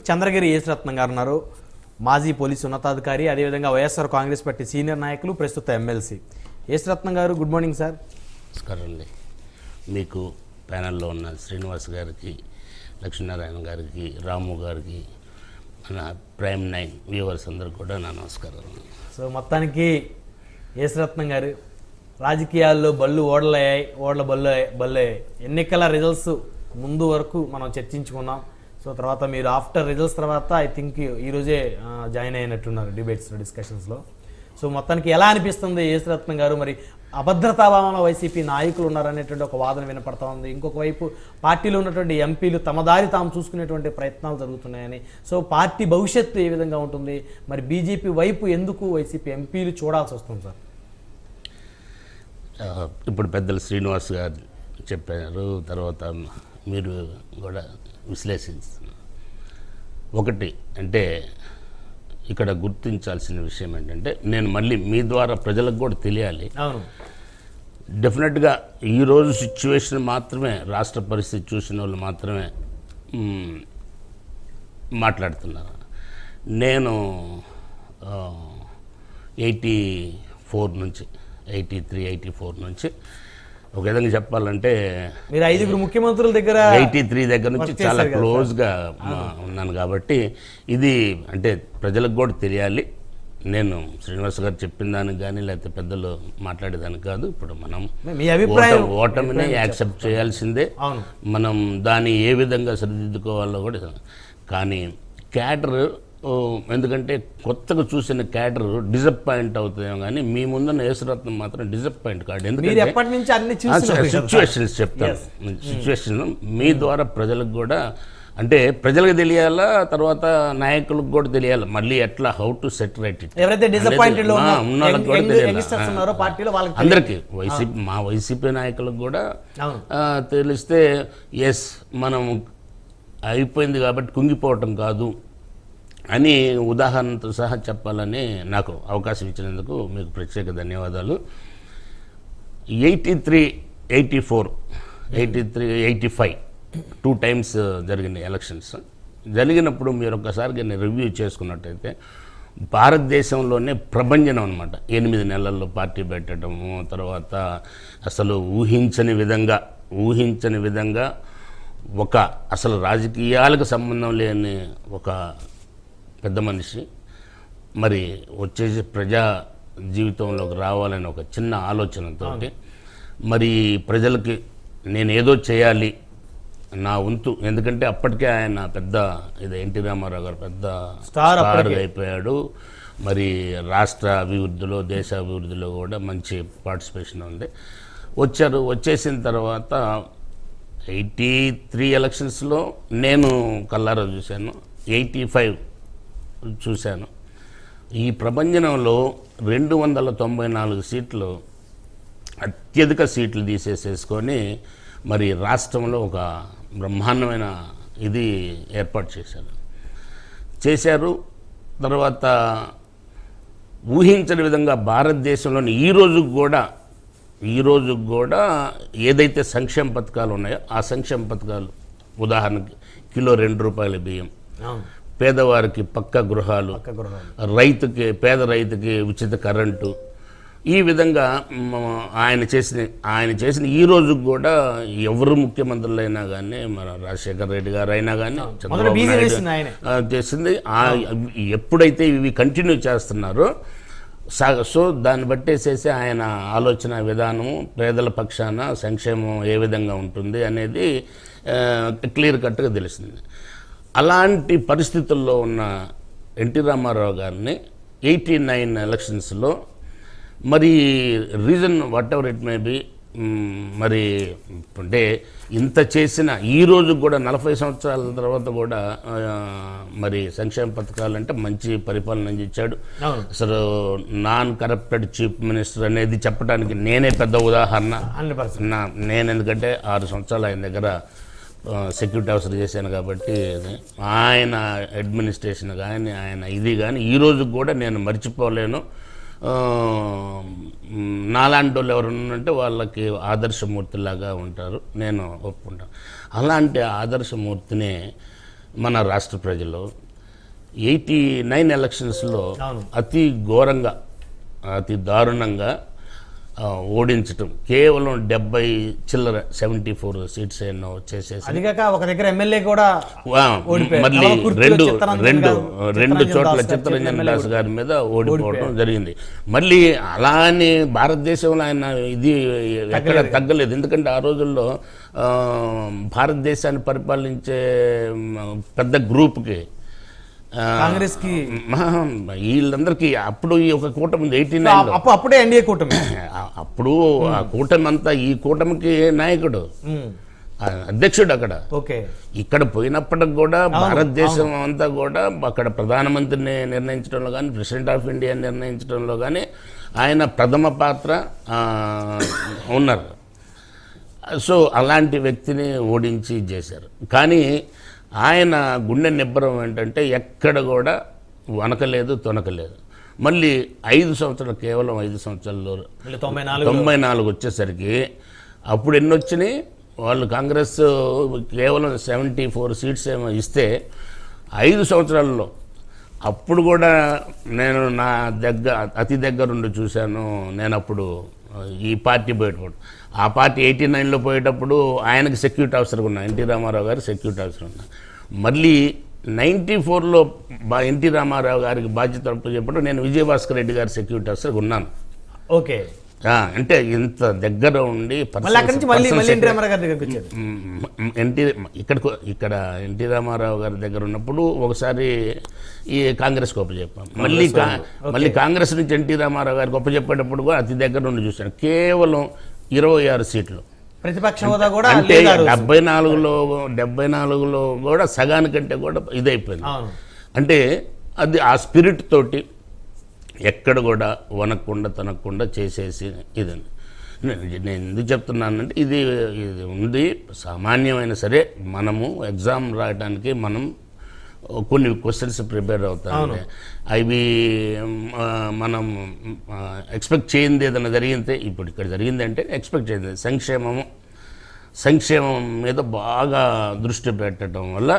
చంద్రగిరి యేసురత్నం గారు ఉన్నారు, మాజీ పోలీసు ఉన్నతాధికారి, అదేవిధంగా వైఎస్ఆర్ కాంగ్రెస్ పార్టీ సీనియర్ నాయకులు, ప్రస్తుత ఎమ్మెల్సీ. యేసురత్నం గారు, గుడ్ మార్నింగ్ సార్. నమస్కారం అండి. మీకు ప్యానెల్లో ఉన్న శ్రీనివాస్ గారికి, లక్ష్మీనారాయణ గారికి, రాము గారికి, మన ప్రైమ్ 9 వ్యూవర్స్ అందరికి కూడా నా నమస్కారం. సో మొత్తానికి యేసురత్నం గారు, రాజకీయాల్లో బళ్ళు ఓడలయ్యాయి, బళ్ళు అయ్యాయి. ఎన్నికల రిజల్ట్స్ ముందు వరకు మనం చర్చించుకున్నాం. సో తర్వాత మీరు ఆఫ్టర్ రిజల్ట్స్ తర్వాత ఐ థింక్ ఈరోజే జాయిన్ అయినట్టున్నారు డిబేట్స్లో, డిస్కషన్స్లో. సో మొత్తానికి ఎలా అనిపిస్తుంది యేసురత్నం గారు? మరి అభద్రతాభావంలో వైసీపీ నాయకులు ఉన్నారనేటువంటి ఒక వాదన వినపడతా ఉంది. ఇంకొక వైపు పార్టీలో ఉన్నటువంటి ఎంపీలు తమ దారి తాము చూసుకునేటువంటి ప్రయత్నాలు జరుగుతున్నాయని. సో పార్టీ భవిష్యత్తు ఏ విధంగా ఉంటుంది? మరి బీజేపీ వైపు ఎందుకు వైసీపీ ఎంపీలు చూడాల్సి వస్తుంది సార్? ఇప్పుడు పెద్దలు శ్రీనివాస్ గారు చెప్పారు, తర్వాత మీరు కూడా విశ్లేషిస్తున్నారు. ఒకటి అంటే ఇక్కడ గుర్తించాల్సిన విషయం ఏంటంటే, నేను మళ్ళీ మీ ద్వారా ప్రజలకు కూడా తెలియాలి. డెఫినెట్గా ఈరోజు సిచ్యువేషన్ మాత్రమే, రాష్ట్ర పరిస్థితి చూసిన వాళ్ళు మాత్రమే మాట్లాడుతున్నారు. నేను 84 నుంచి 83-84 నుంచి ఒక విధంగా చెప్పాలంటే మీరు 5 ముఖ్యమంత్రుల దగ్గర 83 దగ్గర నుంచి చాలా క్లోజ్గా ఉన్నాను. కాబట్టి ఇది అంటే ప్రజలకు కూడా తెలియాలి. నేను శ్రీనివాస్ గారు చెప్పిన దానికి కానీ లేకపోతే పెద్దలు మాట్లాడేదానికి కాదు. ఇప్పుడు మనం ఓటమిని యాక్సెప్ట్ చేయాల్సిందే. మనం దాన్ని ఏ విధంగా సరిదిద్దుకోవాలో కూడా. కానీ క్యాడర్, ఎందుకంటే కొత్తగా చూసిన క్యాడర్ డిసప్పాయింట్ అవుతుందేమో, కానీ మీ ముందున్న యేసురత్నం మాత్రం డిసప్పాయింట్ కాదు. ఎందుకంటే సిచ్యువేషన్స్ చెప్తాను. సిచ్యువేషన్ మీ ద్వారా ప్రజలకు కూడా, అంటే ప్రజలకు తెలియాలా, తర్వాత నాయకులకు కూడా తెలియాలి. మళ్ళీ ఎట్లా how to set right it ఉన్న వాళ్ళకి కూడా తెలియాలి. అందరికీ మా వైసీపీ నాయకులకు కూడా తెలిస్తే ఎస్ మనం అయిపోయింది కాబట్టి కుంగిపోవటం కాదు అని ఉదాహరణతో సహా చెప్పాలని నాకు అవకాశం ఇచ్చినందుకు మీకు ప్రత్యేక ధన్యవాదాలు. 83, 84, 83, 85 2 times జరిగిన ఎలక్షన్స్. జరిగినప్పుడు మీరు ఒక్కసారిగా రివ్యూ చేసుకున్నట్టయితే భారతదేశంలోనే ప్రభంజనం అనమాట. 8 నెలల్లో పార్టీ పెట్టడము, తర్వాత అసలు ఊహించని విధంగా ఒక అసలు రాజకీయాలకు సంబంధం లేని ఒక పెద్ద మనిషి మరి వచ్చేసి ప్రజా జీవితంలోకి రావాలని ఒక చిన్న ఆలోచనతో మరి ప్రజలకి నేను ఏదో చేయాలి నా వంతు. ఎందుకంటే అప్పటికే ఆయన పెద్ద ఎన్టీ రామారావు గారు పెద్ద స్టార్ అయిపోయాడు. మరి రాష్ట్ర అభివృద్ధిలో, దేశ అభివృద్ధిలో కూడా మంచి పార్టిసిపేషన్ ఉంది. వచ్చేసిన తర్వాత 83 ఎలక్షన్స్లో నేను కల్లారా చూశాను, 85 చూశాను. ఈ ప్రభంజనంలో 294 సీట్లు, అత్యధిక సీట్లు తీసేసుకొని మరి రాష్ట్రంలో ఒక బ్రహ్మాండమైన ఇది ఏర్పాటు చేశారు. తర్వాత ఊహించని విధంగా భారతదేశంలోని ఈ రోజు కూడా ఏదైతే సంక్షేమ పథకాలు ఉన్నాయో ఆ సంక్షేమ పథకాలు, ఉదాహరణకి కిలో 2 రూపాయల బియ్యం, పేదవారికి పక్కా గృహాలు, పేద రైతుకి ఉచిత కరెంటు, ఈ విధంగా ఆయన చేసిన ఈ రోజు కూడా ఎవరు ముఖ్యమంత్రులైనా కానీ, మన రాజశేఖర్ రెడ్డి గారు అయినా కానీ, చంద్రబాబు నాయుడు చేసింది. ఎప్పుడైతే ఇవి కంటిన్యూ చేస్తున్నారో సో దాన్ని బట్టేసేసి ఆయన ఆలోచన విధానము, పేదల పక్షాన సంక్షేమం ఏ విధంగా ఉంటుంది అనేది క్లియర్ కట్గా తెలిసింది. అలాంటి పరిస్థితుల్లో ఉన్న ఎన్టీ రామారావు గారిని 89 ఎలక్షన్స్లో మరి reason what ever it may be, మరి అంటే ఇంత చేసిన ఈ రోజు కూడా 40 సంవత్సరాల తర్వాత కూడా మరి సంక్షేమ పథకాలు అంటే మంచి పరిపాలన అందించాడు. అసలు నాన్ కరప్టెడ్ చీఫ్ మినిస్టర్ అనేది చెప్పడానికి నేనే పెద్ద ఉదాహరణ. నేను ఎందుకంటే 6 సంవత్సరాలు ఆయన దగ్గర సెక్యూరిటీ ఆఫీసర్ చేశాను కాబట్టి ఆయన అడ్మినిస్ట్రేషన్ కానీ ఆయన ఇది కానీ ఈరోజు కూడా నేను మర్చిపోలేను. నాలాంటి వాళ్ళు ఎవరు ఉన్నారంటే వాళ్ళకి ఆదర్శమూర్తిలాగా ఉంటారు, నేను ఒప్పుకుంటాను. అలాంటి ఆదర్శమూర్తిని మన రాష్ట్ర ప్రజలు 89 ఎలక్షన్స్లో అవును. అతి ఘోరంగా అతి దారుణంగా ఓడించటం కేవలం 70 చిల్లర 74 సీట్స్ ఎన్నో వచ్చేసేసి అది కాక ఒక దగ్గర ఎమ్మెల్యే కూడా ఓడిపోయారు. మళ్ళీ కల్వకుర్తిలో రెండు చిత్తరంజన్ చోట్ల దాస్ చిత్తరంజన్ దాస్ గారి మీద ఓడిపోవడం జరిగింది. మళ్ళీ అలా అని భారతదేశంలో ఆయన ఇది ఎక్కడ తగ్గలేదు. ఎందుకంటే ఆ రోజుల్లో భారతదేశాన్ని పరిపాలించే పెద్ద గ్రూప్కి కాంగ్రెస్ కి వీళ్ళందరికీ అప్పుడు ఈ ఒక కూటమి ఉంది 89లో. అప్పుడే ఎన్డీఏ కూటమి. అప్పుడు ఆ కూటమి అంతా ఈ కూటమికి నాయకుడు అధ్యక్షుడు అక్కడ. ఓకే. ఇక్కడ పోయినప్పటికి కూడా భారతదేశం అంతా కూడా అక్కడ ప్రధానమంత్రిని నిర్ణయించడంలో కానీ ప్రెసిడెంట్ ఆఫ్ ఇండియా నిర్ణయించడంలో కానీ ఆయన ప్రథమ పాత్ర ఉన్నారు. సో అలాంటి వ్యక్తిని ఓడించి చేశారు. కానీ ఆయన గుండె నిబ్బరం ఏంటంటే ఎక్కడ కూడా వనకలేదు తొనకలేదు. మళ్ళీ 5 సంవత్సరాలు కేవలం 5 సంవత్సరాల్లో 94 వచ్చేసరికి అప్పుడు ఎన్ని వచ్చినాయి వాళ్ళు కాంగ్రెస్ కేవలం 74 సీట్స్ ఏమో ఇస్తే 5 సంవత్సరాల్లో అప్పుడు కూడా నేను నా అతి దగ్గరుండి చూశాను. నేను అప్పుడు ఈ పార్టీ పోయేటప్పుడు ఆ పార్టీ 89లో పోయేటప్పుడు ఆయనకి సెక్యూరిటీ ఆఫీసర్గా ఉన్నా, ఎన్టీ రామారావు గారు సెక్యూరిటీ ఆఫీసర్ ఉన్నా. మళ్ళీ 94లో ఎన్టీ రామారావు గారికి బాధ్యత చెప్పడం నేను విజయభాస్కర్ రెడ్డి గారి సెక్యూరిటీ ఆఫీసర్గా ఉన్నాను. ఓకే. అంటే ఇంత దగ్గర ఉండి ఇక్కడ ఎన్టీ రామారావు గారి దగ్గర ఉన్నప్పుడు ఒకసారి ఈ కాంగ్రెస్ గొప్ప చెప్పాం. మళ్ళీ కాంగ్రెస్ నుంచి ఎన్టీ రామారావు గారు గొప్ప చెప్పేటప్పుడు కూడా అతి దగ్గర నుండి చూశాను. కేవలం 26 సీట్లు. ప్రతిపక్ష హోదా కూడా అంటే 74లో కూడా సగానికంటే కూడా ఇదైపోయింది. అంటే అది ఆ స్పిరిట్ తోటి ఎక్కడ కూడా వనకుండా తనకుండా చేసేసి ఇదండి. నేను ఎందుకు చెప్తున్నానంటే ఇది ఉంది. సామాన్యమైన సరే మనము ఎగ్జామ్ రాయడానికి మనం కొన్ని క్వశ్చన్స్ ప్రిపేర్ అవుతాం. అవి మనం ఎక్స్పెక్ట్ చేయింది ఏదైనా జరిగితే ఇప్పుడు ఇక్కడ జరిగింది అంటే ఎక్స్పెక్ట్ చేయింది సంక్షేమం మీద బాగా దృష్టి పెట్టడం వల్ల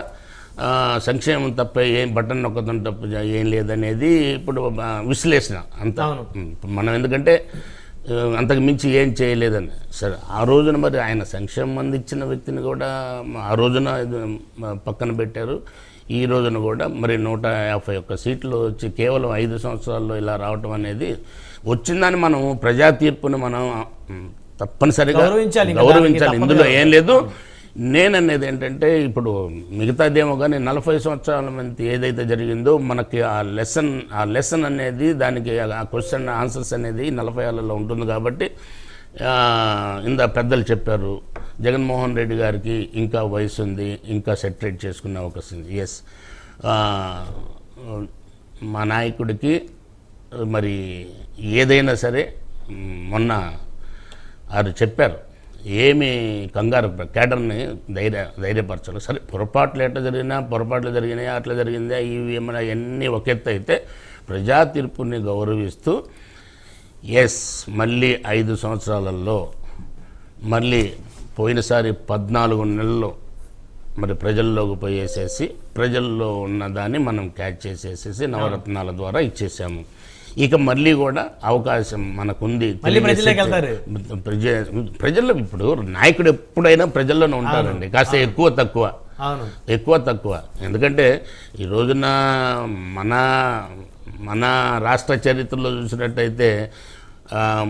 సంక్షేమం తప్ప ఏం బటన్ నొక్కడం తప్ప ఏం లేదనేది ఇప్పుడు విశ్లేషణ అంతా. మనం ఎందుకంటే అంతకు మించి ఏం చేయలేదని. సరే ఆ రోజున మరి ఆయన సంక్షేమం అందించిన వ్యక్తిని కూడా ఆ రోజున పక్కన పెట్టారు. ఈ రోజున కూడా మరి 151 సీట్లు వచ్చి కేవలం 5 సంవత్సరాల్లో ఇలా రావటం అనేది వచ్చిందని మనం ప్రజా తీర్పుని మనం తప్పనిసరిగా గౌరవించాలి. ఇందులో ఏం లేదు. నేననేది ఏంటంటే ఇప్పుడు మిగతాదేమో కానీ 40 సంవత్సరాల మంది ఏదైతే జరిగిందో మనకి ఆ లెసన్ అనేది దానికి ఆ క్వశ్చన్ ఆన్సర్స్ అనేది 40 ఏళ్లలో ఉంటుంది. కాబట్టి ఇందా పెద్దలు చెప్పారు జగన్మోహన్ రెడ్డి గారికి ఇంకా వయసు ఉంది, ఇంకా సెటరేట్ చేసుకునే అవకాశం ఉంది. ఎస్, మా నాయకుడికి మరి ఏదైనా సరే మొన్న వారు చెప్పారు ఏమి కంగారు కేడర్ని ధైర్యపరచాలి. సరే పొరపాట్లు జరిగినాయి అట్లా జరిగిందా ఇవి ఏమైనా అన్నీ ఒక ఎత్తు అయితే ప్రజా తీర్పుని గౌరవిస్తూ ఎస్ మళ్ళీ 5 సంవత్సరాలలో మళ్ళీ పోయినసారి 14 నెలల్లో మరి ప్రజల్లోకి పోయేసేసి ప్రజల్లో ఉన్నదాన్ని మనం క్యాచ్ చేసేసేసి నవరత్నాల ద్వారా ఇచ్చేసాము. ఇక మళ్ళీ కూడా అవకాశం మనకుంది. ప్రజల్లో ఇప్పుడు నాయకుడు ఎప్పుడైనా ప్రజల్లోనే ఉంటారండి. కాస్త ఎక్కువ తక్కువ. ఎందుకంటే ఈ రోజున మన రాష్ట్ర చరిత్రలో చూసినట్టయితే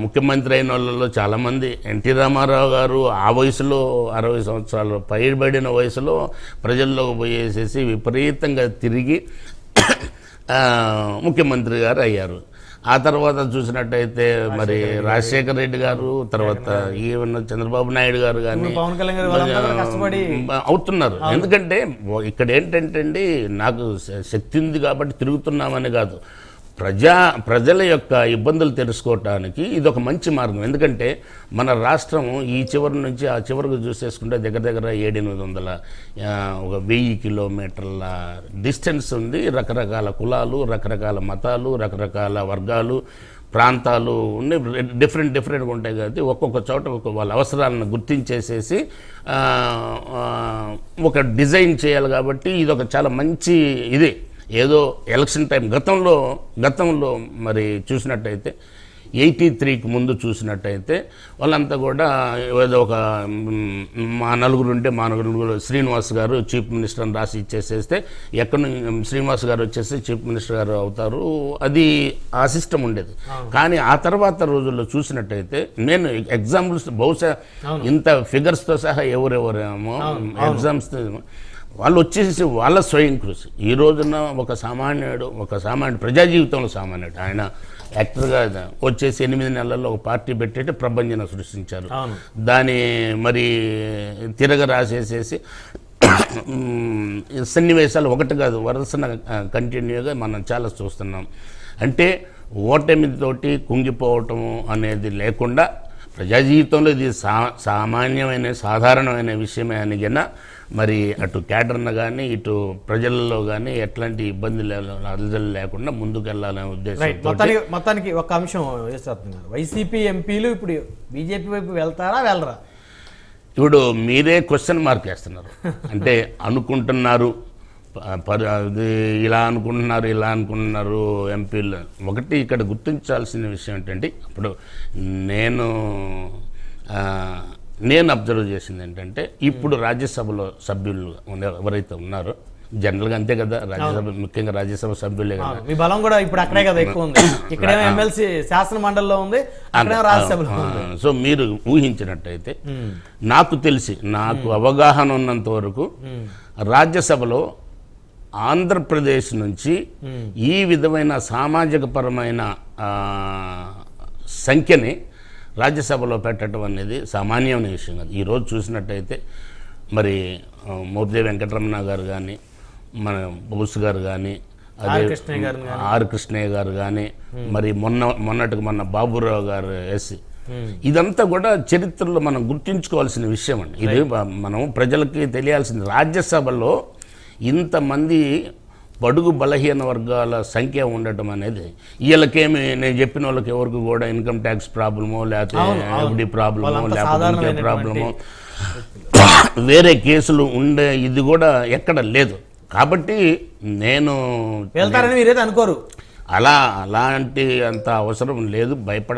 ముఖ్యమంత్రి అయిన వాళ్ళలో చాలామంది ఎన్టీ రామారావు గారు ఆ వయసులో 60 సంవత్సరాలు పైబడిన వయసులో ప్రజల్లోకి పోయేసేసి విపరీతంగా తిరిగి ముఖ్యమంత్రి గారు అయ్యారు. ఆ తర్వాత చూసినట్టయితే మరి రాజశేఖర రెడ్డి గారు, తర్వాత ఈవెన్ చంద్రబాబు నాయుడు గారు కానీ అవుతున్నారు. ఎందుకంటే ఇక్కడ ఏంటంటే అండి నాకు శక్తి ఉంది కాబట్టి తిరుగుతున్నామని కాదు, ప్రజల యొక్క ఇబ్బందులు తెలుసుకోవటానికి ఇది ఒక మంచి మార్గం. ఎందుకంటే మన రాష్ట్రం ఈ చివరి నుంచి ఆ చివరికి చూసేసుకుంటే దగ్గర 700-800 ఒక 1000 కిలోమీటర్ల డిస్టెన్స్ ఉంది. రకరకాల కులాలు, రకరకాల మతాలు, రకరకాల వర్గాలు, ప్రాంతాలు డిఫరెంట్గా ఉంటాయి కాబట్టి ఒక్కొక్క చోట వాళ్ళ అవసరాలను గుర్తించేసేసి ఒక డిజైన్ చేయాలి. కాబట్టి ఇది ఒక చాలా మంచి ఇది. ఏదో ఎలక్షన్ టైం గతంలో మరి చూసినట్టయితే 83కి ముందు చూసినట్టయితే వాళ్ళంతా కూడా ఏదో ఒక మా నలుగురు ఉంటే మా నలుగురు శ్రీనివాస్ గారు చీఫ్ మినిస్టర్ అని రాసి ఇచ్చేసేస్తే శ్రీనివాస్ గారు వచ్చేసి చీఫ్ మినిస్టర్ గారు అవుతారు. అది ఆ సిస్టమ్ ఉండేది. కానీ ఆ తర్వాత రోజుల్లో చూసినట్టయితే నేను ఎగ్జాంపుల్స్ బహుశా ఇంత ఫిగర్స్తో సహా ఎవరెవరేమో ఎగ్జామ్స్ వాళ్ళు వచ్చేసి వాళ్ళ స్వయం కృషి. ఈ రోజున ఒక సామాన్యుడు ప్రజా జీవితంలో సామాన్యుడు ఆయన యాక్టర్గా వచ్చేసి 8 నెలల్లో ఒక పార్టీ పెట్టేటి ప్రభంజన సృష్టించారు. దాని మరి తిరగ రాసేసేసి సన్నివేశాలు ఒకటి కాదు వరుసన కంటిన్యూగా మనం చాలా చూస్తున్నాం. అంటే ఓటమితోటి కుంగిపోవటం అనేది లేకుండా ప్రజా జీవితంలో ఇది సాధారణమైన విషయమే అనిగిన మరి అటు క్యాడర్న కానీ ఇటు ప్రజల్లో కానీ ఎట్లాంటి ఇబ్బందులు అలజలు లేకుండా ముందుకెళ్లాలనే ఉద్దేశంతో. మొత్తానికి ఒక అంశం వైసీపీ ఎంపీలు ఇప్పుడు బీజేపీ వైపు వెళ్ళరా? ఇప్పుడు మీరే క్వశ్చన్ మార్క్ వేస్తున్నారు. అంటే అనుకుంటున్నారు ఇలా అనుకుంటున్నారు ఎంపీలు. ఒకటి ఇక్కడ గుర్తించాల్సిన విషయం ఏంటంటే ఇప్పుడు నేను అబ్జర్వ్ చేసింది ఏంటంటే ఇప్పుడు రాజ్యసభలో సభ్యులు ఎవరైతే ఉన్నారో జనరల్గా అంతే కదా, రాజ్యసభ ముఖ్యంగా రాజ్యసభ సభ్యులే కదా. మీ బలం కూడా ఇప్పుడు అక్కడే కదా ఎక్కువ ఉంది. ఇక్కడ ఎమ్మెల్సీ శాసన మండలిలో ఉంది, అక్కడ రాజ్యసభలో ఉంది. సో మీరు ఊహించినట్టయితే నాకు అవగాహన ఉన్నంత వరకు రాజ్యసభలో ఆంధ్రప్రదేశ్ నుంచి ఈ విధమైన సామాజిక పరమైన సంఖ్యని రాజ్యసభలో పెట్టడం అనేది సామాన్యమైన విషయం కాదు. ఈరోజు చూసినట్టయితే మరి మోపిదేవి వెంకటరమణ గారు కానీ, మన బోస్ గారు కానీ, అదే ఆర్ కృష్ణయ్య గారు కానీ, మరి మొన్న బాబురావు గారు ఎస్సీ, ఇదంతా కూడా చరిత్రలో మనం గుర్తుంచుకోవాల్సిన విషయం అండి. ఇది మనం ప్రజలకి తెలియాల్సింది. రాజ్యసభలో ఇంతమంది బడుగు బలహీన వర్గాల సంఖ్య ఉండటం అనేది వీళ్ళకేమి నేను చెప్పిన వాళ్ళకి ఎవరికి కూడా ఇన్కమ్ ట్యాక్స్ ప్రాబ్లమో లేకపోతే ఎఫ్డి ప్రాబ్లమో లేకపోతే ప్రాబ్లమో వేరే కేసులు ఉండే ఇది కూడా ఎక్కడ లేదు. కాబట్టి నేను వెళ్తారని మీరైతే అనుకోరు. అలాంటి అంత అవసరం లేదు, భయపడ